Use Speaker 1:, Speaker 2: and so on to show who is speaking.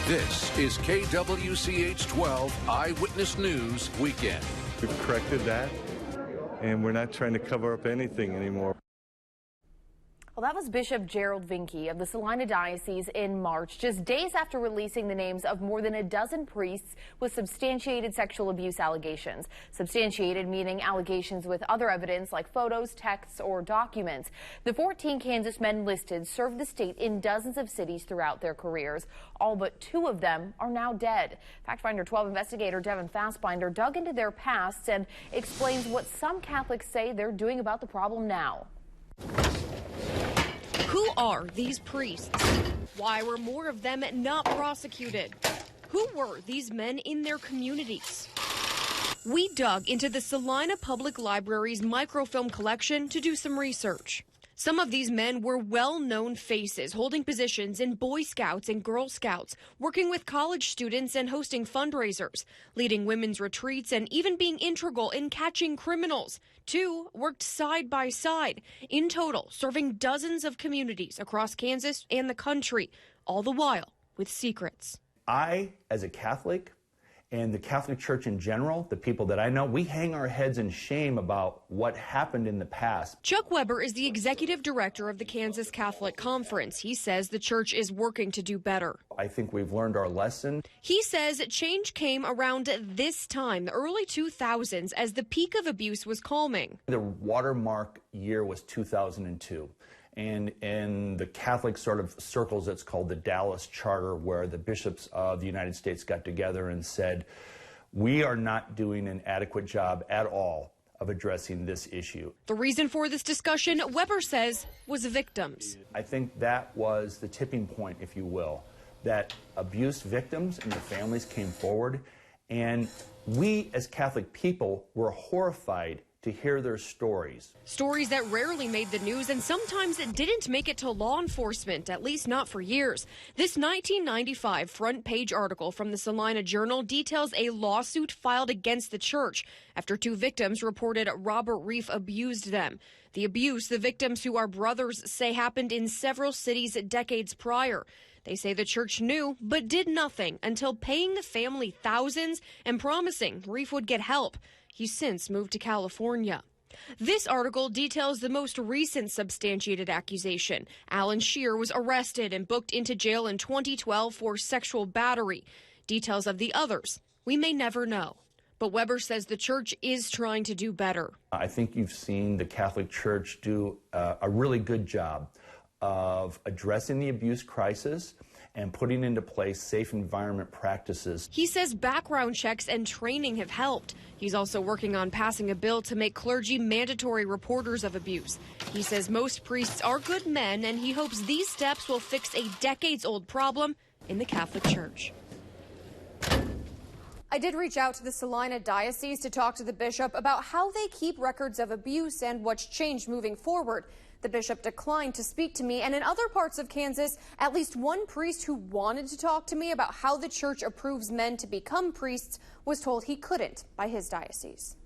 Speaker 1: This is KWCH 12 Eyewitness News Weekend.
Speaker 2: We've corrected that, and we're not trying to cover up anything anymore.
Speaker 3: Well, that was Bishop Gerald Vinke of the Salina Diocese in March, just days after releasing the names of more than a dozen priests with substantiated sexual abuse allegations. Substantiated meaning allegations with other evidence like photos, texts, or documents. The 14 Kansas men listed served the state in dozens of cities throughout their careers. All but 2 of them are now dead. FactFinder 12 investigator Devin Fassbinder dug into their pasts and explains what some Catholics say they're doing about the problem now.
Speaker 4: Who are these priests? Why were more of them not prosecuted? Who were these men in their communities? We dug into the Salina Public Library's microfilm collection to do some research. Some of these men were well-known faces holding positions in Boy Scouts and Girl Scouts, working with college students and hosting fundraisers, leading women's retreats, and even being integral in catching criminals. 2 worked side by side, in total serving dozens of communities across Kansas and the country, all the while with secrets.
Speaker 5: I, as a Catholic, and the Catholic Church in general, the people that I know, we hang our heads in shame about what happened in the past.
Speaker 4: Chuck Weber is the executive director of the Kansas Catholic Conference. He says the church is working to do better.
Speaker 5: I think we've learned our lesson.
Speaker 4: He says change came around this time, the early 2000s, as the peak of abuse was calming.
Speaker 5: The watermark year was 2002. And in the Catholic sort of circles, it's called the Dallas Charter, where the bishops of the United States got together and said, we are not doing an adequate job at all of addressing this issue.
Speaker 4: The reason for this discussion, Weber says, was victims.
Speaker 5: I think that was the tipping point, if you will, that abuse victims and their families came forward, and we as Catholic people were horrified to hear their stories.
Speaker 4: Stories that rarely made the news and sometimes didn't make it to law enforcement, at least not for years. This 1995 front page article from the Salina Journal details a lawsuit filed against the church after 2 victims reported Robert Reef abused them. The abuse the victims, who are brothers, say happened in several cities decades prior. They say the church knew but did nothing until paying the family thousands and promising Reef would get help. He's since moved to California. This article details the most recent substantiated accusation. Alan Shear was arrested and booked into jail in 2012 for sexual battery. Details of the others we may never know. But Weber says the church is trying to do better.
Speaker 5: I think you've seen the Catholic Church do a really good job of addressing the abuse crisis and putting into place safe environment practices.
Speaker 4: He says background checks and training have helped. He's also working on passing a bill to make clergy mandatory reporters of abuse. He says most priests are good men, and he hopes these steps will fix a decades-old problem in the Catholic Church.
Speaker 6: I did reach out to the Salina Diocese to talk to the bishop about how they keep records of abuse and what's changed moving forward. The bishop declined to speak to me, and in other parts of Kansas, at least one priest who wanted to talk to me about how the church approves men to become priests was told he couldn't by his diocese.